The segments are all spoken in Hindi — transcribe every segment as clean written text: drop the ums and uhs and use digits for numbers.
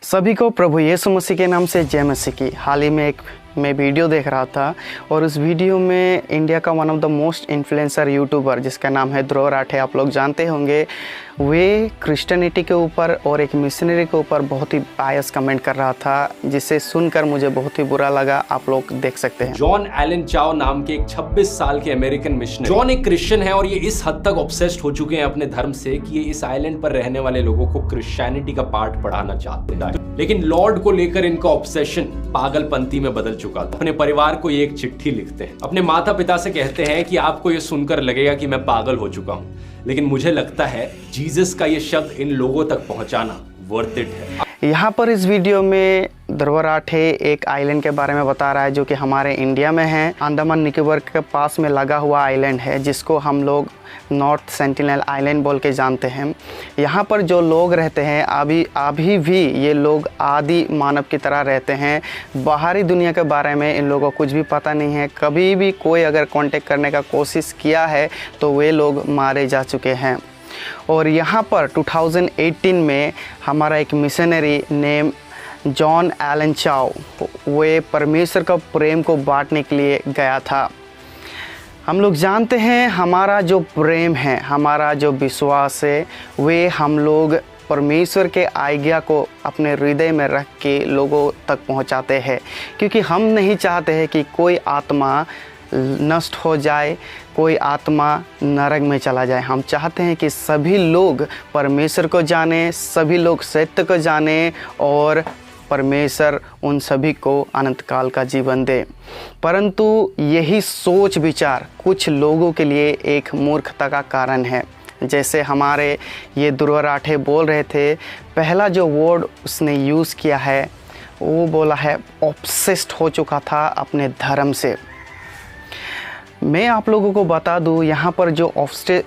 सभी को प्रभु यीशु मसीह के नाम से जय मसीह की। हाल ही में मैं वीडियो देख रहा था और उस वीडियो में इंडिया का one of the most influencer YouTuber जिसका नाम है ध्रुव राठे, आप लोग जानते होंगे, वे क्रिश्चियनिटी के ऊपर और एक मिशनरी के ऊपर बहुत ही बायस कमेंट कर रहा था, जिसे सुनकर मुझे बहुत ही बुरा लगा। आप लोग देख सकते हैं। जॉन एलन चाओ नाम के एक 26 साल के अमेरिकन मिशनरी। जॉन एक क्रिश्चियन है और ये इस हद तक ऑब्सेस्ड हो चुके हैं अपने धर्म से कि ये इस आइलैंड पर रहने वाले लोगों को क्रिश्चियनिटी का पाठ पढ़ाना चाहते हैं। लेकिन लॉर्ड को लेकर इनका ऑब्सेशन पागलपंती में बदल चुका था। अपने परिवार को ये एक चिट्ठी लिखते हैं, अपने माता पिता से कहते हैं कि आपको ये सुनकर लगेगा कि मैं पागल हो चुका हूं, लेकिन मुझे लगता है जीसस का ये शब्द इन लोगों तक पहुंचाना वर्थ इट है। यहाँ पर इस वीडियो में ध्रुव राठे एक आइलैंड के बारे में बता रहा है जो कि हमारे इंडिया में है, अंडमान निकोबार के पास में लगा हुआ आइलैंड है, जिसको हम लोग नॉर्थ सेंटिनल आइलैंड बोल के जानते हैं। यहाँ पर जो लोग रहते हैं अभी भी ये लोग आदि मानव की तरह रहते हैं। बाहरी दुनिया के बारे में इन लोगों को कुछ भी पता नहीं है। कभी भी कोई अगर कांटेक्ट करने का कोशिश किया है तो वे लोग मारे जा चुके हैं। और यहाँ पर 2018 में हमारा एक मिशनरी नेम जॉन एलन चाओ, वे परमेश्वर का प्रेम को बांटने के लिए गया था। हम लोग जानते हैं हमारा जो प्रेम है, हमारा जो विश्वास है, वे हम लोग परमेश्वर के आज्ञा को अपने हृदय में रख के लोगों तक पहुंचाते हैं, क्योंकि हम नहीं चाहते हैं कि कोई आत्मा नष्ट हो जाए, कोई आत्मा नरक में चला जाए। हम चाहते हैं कि सभी लोग परमेश्वर को जाने, सभी लोग सत्य को जाने और परमेश्वर उन सभी को अनंत काल का जीवन दे। परंतु यही सोच विचार कुछ लोगों के लिए एक मूर्खता का कारण है। जैसे हमारे ये ध्रुव राठे बोल रहे थे, पहला जो वर्ड उसने यूज़ किया है वो बोला है ऑब्सेस्ड हो चुका था अपने धर्म से। मैं आप लोगों को बता दूं, यहाँ पर जो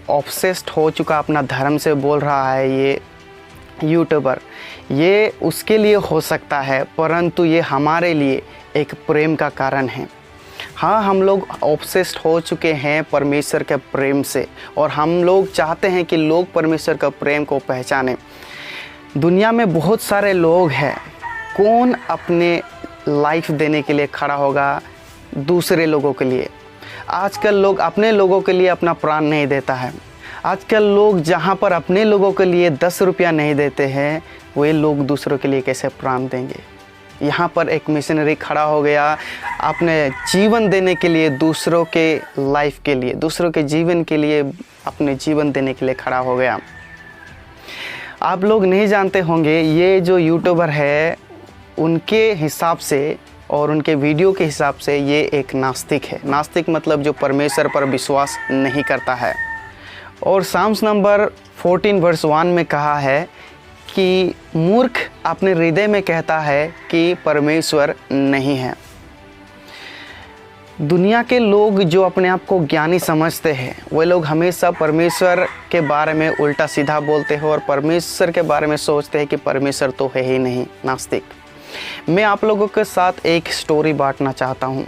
ऑब्सेस्ड हो चुका अपना धर्म से बोल रहा है ये यूट्यूबर, ये उसके लिए हो सकता है, परंतु ये हमारे लिए एक प्रेम का कारण है। हाँ, हम लोग ऑब्सेस्ड हो चुके हैं परमेश्वर के प्रेम से और हम लोग चाहते हैं कि लोग परमेश्वर का प्रेम को पहचानें। दुनिया में बहुत सारे लोग हैं, कौन अपने लाइफ देने के लिए खड़ा होगा दूसरे लोगों के लिए? आजकल लोग अपने लोगों के लिए अपना प्राण नहीं देता है। आजकल लोग जहाँ पर अपने लोगों के लिए 10 रुपया नहीं देते हैं, वे लोग दूसरों के लिए कैसे प्राण देंगे? यहाँ पर एक मिशनरी खड़ा हो गया अपने जीवन देने के लिए, दूसरों के लाइफ के लिए, दूसरों के जीवन के लिए अपने जीवन देने के लिए खड़ा हो गया। आप लोग नहीं जानते होंगे, ये जो यूट्यूबर है उनके हिसाब से और उनके वीडियो के हिसाब से ये एक नास्तिक है। नास्तिक मतलब जो परमेश्वर पर विश्वास नहीं करता है। और साम्स नंबर 14 वर्स 1 में कहा है कि मूर्ख अपने हृदय में कहता है कि परमेश्वर नहीं है। दुनिया के लोग जो अपने आप को ज्ञानी समझते हैं, वे लोग हमेशा परमेश्वर के बारे में उल्टा सीधा बोलते हैं और परमेश्वर के बारे में सोचते हैं कि परमेश्वर तो है ही नहीं, नास्तिक। मैं आप लोगों के साथ एक स्टोरी बांटना चाहता हूँ।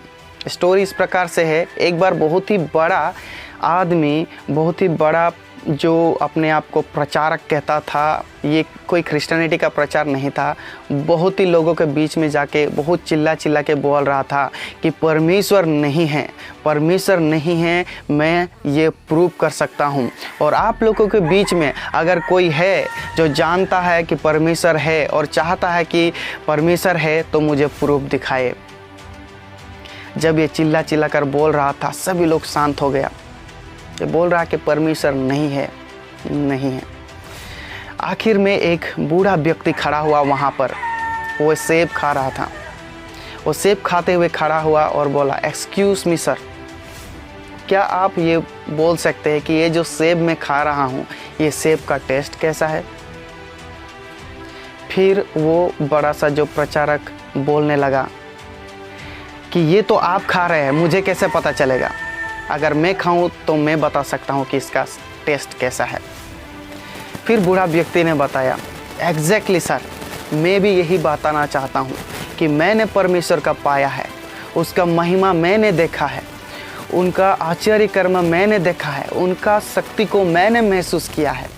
स्टोरी इस प्रकार से है, एक बार बहुत ही बड़ा आदमी, बहुत ही बड़ा जो अपने आप को प्रचारक कहता था, ये कोई क्रिश्चियनिटी का प्रचार नहीं था, बहुत ही लोगों के बीच में जाके बहुत चिल्ला के बोल रहा था कि परमेश्वर नहीं है, परमेश्वर नहीं है, मैं ये प्रूव कर सकता हूँ। और आप लोगों के बीच में अगर कोई है जो जानता है कि परमेश्वर है और चाहता है कि परमेश्वर है तो मुझे प्रूफ दिखाए। जब ये चिल्ला कर बोल रहा था, सभी लोग शांत हो गया। ये बोल रहा कि परमेश्वर नहीं है, नहीं है। आखिर में एक बूढ़ा व्यक्ति खड़ा हुआ वहाँ पर, वो सेब खा रहा था। वो सेब खाते हुए खड़ा हुआ और बोला, एक्सक्यूज़ मी सर, क्या आप ये बोल सकते हैं कि ये जो सेब मैं खा रहा हूँ, ये सेब का टेस्ट कैसा है? फिर वो बड़ा सा जो प्रचारक बोलने लगा कि ये तो आप खा रहे हैं, मुझे कैसे पता चलेगा? अगर मैं खाऊं तो मैं बता सकता हूं कि इसका टेस्ट कैसा है। फिर बूढ़ा व्यक्ति ने बताया, एग्जैक्टली सर, मैं भी यही बताना चाहता हूं कि मैंने परमेश्वर का पाया है, उसका महिमा मैंने देखा है, उनका आश्चर्य कर्म मैंने देखा है, उनका शक्ति को मैंने महसूस किया है।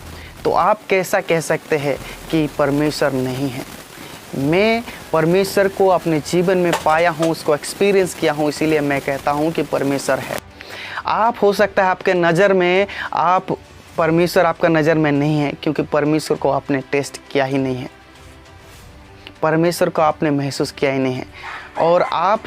तो आप कैसा कह सकते हैं कि परमेश्वर नहीं है? मैं परमेश्वर को अपने जीवन में पाया हूँ, उसको एक्सपीरियंस किया हूँ, इसीलिए मैं कहता हूँ कि परमेश्वर है। आप हो सकता है आपके नज़र में परमेश्वर आपका नज़र में नहीं है, क्योंकि परमेश्वर को आपने टेस्ट किया ही नहीं है, परमेश्वर को आपने महसूस किया ही नहीं है। और आप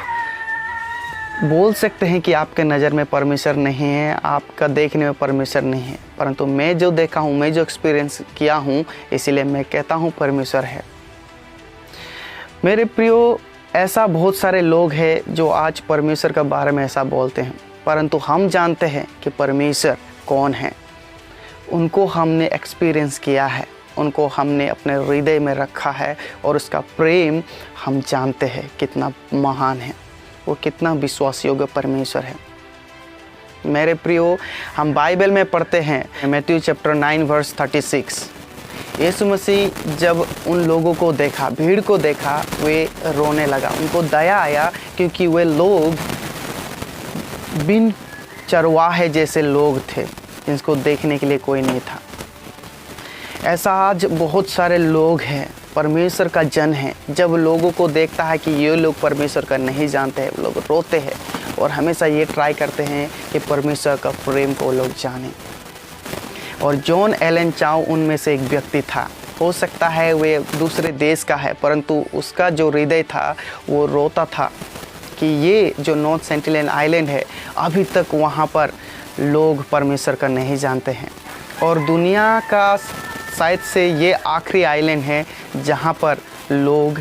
बोल सकते हैं कि आपके नज़र में परमेश्वर नहीं है, आपका देखने में परमेश्वर नहीं है, परंतु मैं जो देखा हूँ, मैं जो एक्सपीरियंस किया हूँ, इसीलिए मैं कहता हूँ परमेश्वर है। मेरे प्रियो, ऐसा बहुत सारे लोग हैं जो आज परमेश्वर के बारे में ऐसा बोलते हैं, परंतु हम जानते हैं कि परमेश्वर कौन है। उनको हमने एक्सपीरियंस किया है, उनको हमने अपने हृदय में रखा है, और उसका प्रेम हम जानते हैं कितना महान है, वो कितना विश्वास योग्य परमेश्वर है। मेरे प्रियो, हम बाइबल में पढ़ते हैं मैथ्यू चैप्टर 9 वर्स 36, यीशु मसीह जब उन लोगों को देखा, भीड़ को देखा, वे रोने लगा। उनको दया आया, क्योंकि वे लोग बिन चरवाहे जैसे लोग थे, जिनको देखने के लिए कोई नहीं था। ऐसा आज बहुत सारे लोग हैं, परमेश्वर का जन है, जब लोगों को देखता है कि ये लोग परमेश्वर का नहीं जानते हैं, लोग रोते हैं और हमेशा ये ट्राई करते हैं कि परमेश्वर का प्रेम को लोग जानें। और जॉन एलन चाउ उनमें से एक व्यक्ति था। हो सकता है वे दूसरे देश का है, परंतु उसका जो हृदय था वो रोता था कि ये जो नॉर्थ सेंटिनल आइलैंड है, अभी तक वहाँ पर लोग परमेश्वर का नहीं जानते हैं, और दुनिया का शायद से ये आखिरी आइलैंड है जहाँ पर लोग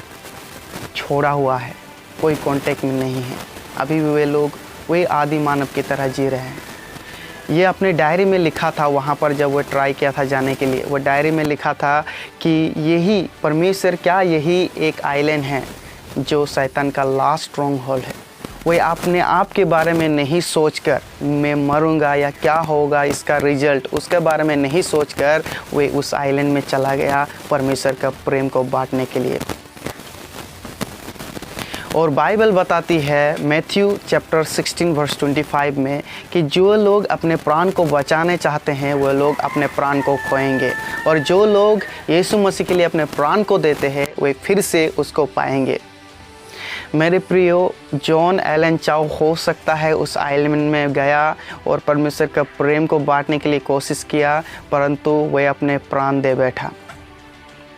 छोड़ा हुआ है, कोई कांटेक्ट में नहीं है। अभी भी वे लोग वे आदि मानव की तरह जी रहे हैं। ये अपने डायरी में लिखा था, वहाँ पर जब वो ट्राई किया था जाने के लिए, वो डायरी में लिखा था कि यही परमेश्वर, क्या यही एक आइलैंड है जो शैतान का लास्ट स्ट्रॉन्ग होल्ड है। वे अपने आप के बारे में नहीं सोचकर मैं मरूंगा या क्या होगा इसका रिजल्ट, उसके बारे में नहीं सोचकर वे उस आइलैंड में चला गया परमेश्वर का प्रेम को बांटने के लिए। और बाइबल बताती है मैथ्यू चैप्टर 16 वर्स 25 में कि जो लोग अपने प्राण को बचाने चाहते हैं वो लोग अपने प्राण को खोएंगे, और जो लोग यीशु मसीह के लिए अपने प्राण को देते हैं वे फिर से उसको पाएंगे। मेरे प्रियो, जॉन एलन चाउ हो सकता है उस आइलैंड में गया और परमेश्वर का प्रेम को बांटने के लिए कोशिश किया, परंतु वह अपने प्राण दे बैठा।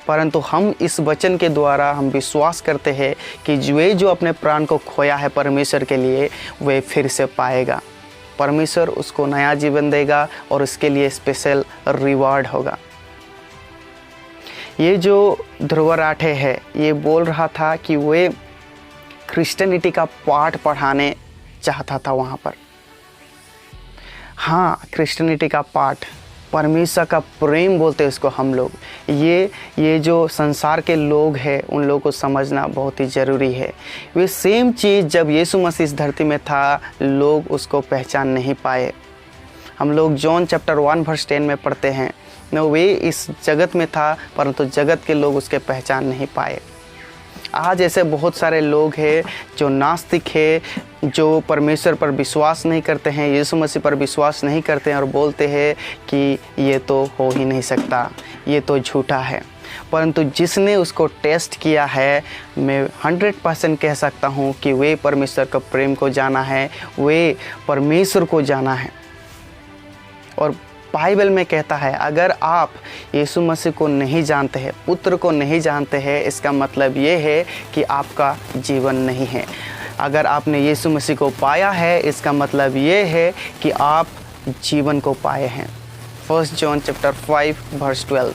परंतु हम इस वचन के द्वारा हम विश्वास करते हैं कि जो अपने प्राण को खोया है परमेश्वर के लिए, वह फिर से पाएगा। परमेश्वर उसको नया जीवन देगा और उसके लिए स्पेशल रिवार्ड होगा। ये जो ध्रुव राठे है, ये बोल रहा था कि वे क्रिश्चियनिटी का पाठ पढ़ाने चाहता था वहाँ पर। हाँ, क्रिश्चियनिटी का पाठ, परमेश्वर का प्रेम बोलते हैं उसको हम लोग। ये जो संसार के लोग हैं उन लोगों को समझना बहुत ही ज़रूरी है। वे सेम चीज़ जब यीशु मसीह इस धरती में था, लोग उसको पहचान नहीं पाए। हम लोग जॉन चैप्टर 1 वर्स 10 में पढ़ते हैं, वे इस जगत में था परंतु जगत के लोग उसके पहचान नहीं पाए। आज ऐसे बहुत सारे लोग हैं जो नास्तिक है, जो परमेश्वर पर विश्वास नहीं करते हैं, यीशु मसीह पर विश्वास नहीं करते हैं, और बोलते हैं कि ये तो हो ही नहीं सकता, ये तो झूठा है। परंतु जिसने उसको टेस्ट किया है, मैं 100% कह सकता हूँ कि वे परमेश्वर का प्रेम को जाना है, वे परमेश्वर को जाना है। और बाइबल में कहता है अगर आप यीशु मसीह को नहीं जानते हैं, पुत्र को नहीं जानते हैं, इसका मतलब ये है कि आपका जीवन नहीं है। अगर आपने यीशु मसीह को पाया है, इसका मतलब ये है कि आप जीवन को पाए हैं। 1 जॉन चैप्टर 5 वर्स 12।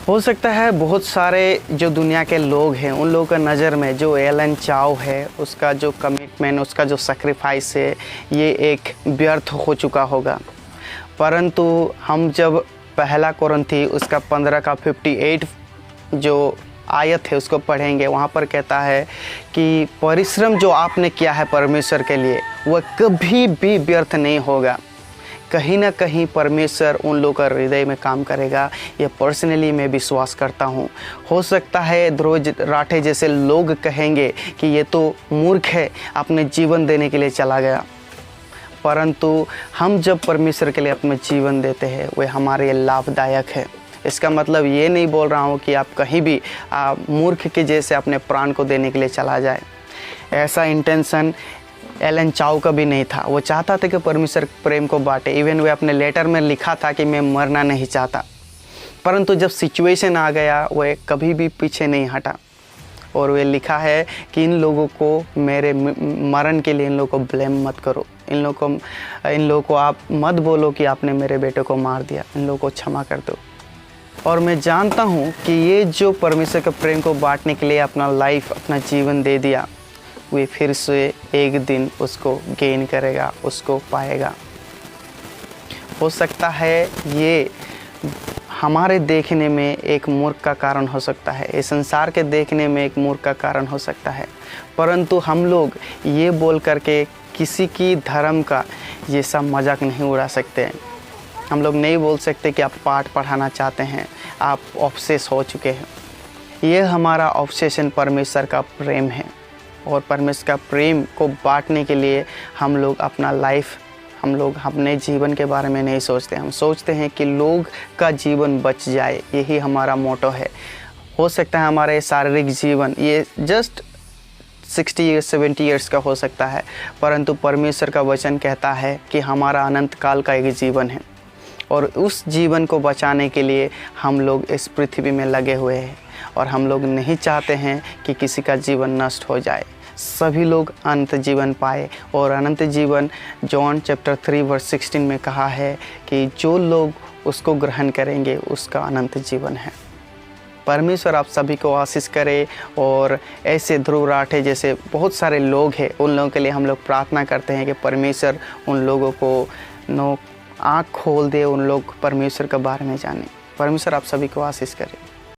हो सकता है बहुत सारे जो दुनिया के लोग हैं उन लोगों का नज़र में जो एलन चाउ है, उसका जो कमिटमेंट, उसका जो सैक्रिफाइस है, ये एक व्यर्थ हो चुका होगा। परंतु हम जब पहला कोरिन्थी उसका 15 का 58 जो आयत है उसको पढ़ेंगे, वहाँ पर कहता है कि परिश्रम जो आपने किया है परमेश्वर के लिए वह कभी भी व्यर्थ नहीं होगा। कहीं ना कहीं परमेश्वर उन लोगों का हृदय में काम करेगा, ये पर्सनली मैं विश्वास करता हूँ। हो सकता है ध्रुव राठे जैसे लोग कहेंगे कि ये तो मूर्ख है, अपने जीवन देने के लिए चला गया, परंतु हम जब परमेश्वर के लिए अपना जीवन देते हैं वह हमारे लिए लाभदायक है। इसका मतलब ये नहीं बोल रहा हूँ कि आप कहीं भी मूर्ख के जैसे अपने प्राण को देने के लिए चला जाए। ऐसा इंटेंशन एलन चाउ का भी नहीं था। वो चाहता था कि परमेश्वर प्रेम को बांटे। इवन वे अपने लेटर में लिखा था कि मैं मरना नहीं चाहता, परंतु जब सिचुएशन आ गया वो कभी भी पीछे नहीं हटा। और वे लिखा है कि इन लोगों को मेरे मरण के लिए इन लोगों को ब्लेम मत करो, इन लोगों को आप मत बोलो कि आपने मेरे बेटे को मार दिया, इन लोगों को क्षमा कर दो। और मैं जानता हूँ कि ये जो परमेश्वर के प्रेम को बांटने के लिए अपना लाइफ, अपना जीवन दे दिया, वे फिर से एक दिन उसको गेन करेगा, उसको पाएगा। हो सकता है ये हमारे देखने में एक मूर्ख का कारण हो सकता है, इस संसार के देखने में एक मूर्ख का कारण हो सकता है, परंतु हम लोग ये बोल करके किसी की धर्म का ये सब मजाक नहीं उड़ा सकते। हम लोग नहीं बोल सकते कि आप पाठ पढ़ाना चाहते हैं, आप ऑब्सेस हो चुके हैं। ये हमारा ऑब्सेशन परमेश्वर का प्रेम है, और परमेश्वर का प्रेम को बांटने के लिए हम लोग अपना लाइफ, हम लोग अपने जीवन के बारे में नहीं सोचते। हम सोचते हैं कि लोग का जीवन बच जाए, यही हमारा मोटो है। हो सकता है हमारे शारीरिक जीवन ये जस्ट 60 ईयर्स 70 ईयर्स का हो सकता है, परंतु परमेश्वर का वचन कहता है कि हमारा अनंत काल का एक जीवन है, और उस जीवन को बचाने के लिए हम लोग इस पृथ्वी में लगे हुए हैं। और हम लोग नहीं चाहते हैं कि किसी का जीवन नष्ट हो जाए, सभी लोग अनंत जीवन पाए। और अनंत जीवन जॉन चैप्टर 3 वर्स 16 में कहा है कि जो लोग उसको ग्रहण करेंगे उसका अनंत जीवन है। परमेश्वर आप सभी को आशीष करे। और ऐसे ध्रुव राठे जैसे बहुत सारे लोग हैं, उन लोगों के लिए हम लोग प्रार्थना करते हैं कि परमेश्वर उन लोगों को आँख खोल दे, उन लोग परमेश्वर के बारे में जाने। परमेश्वर आप सभी को आशीष करे।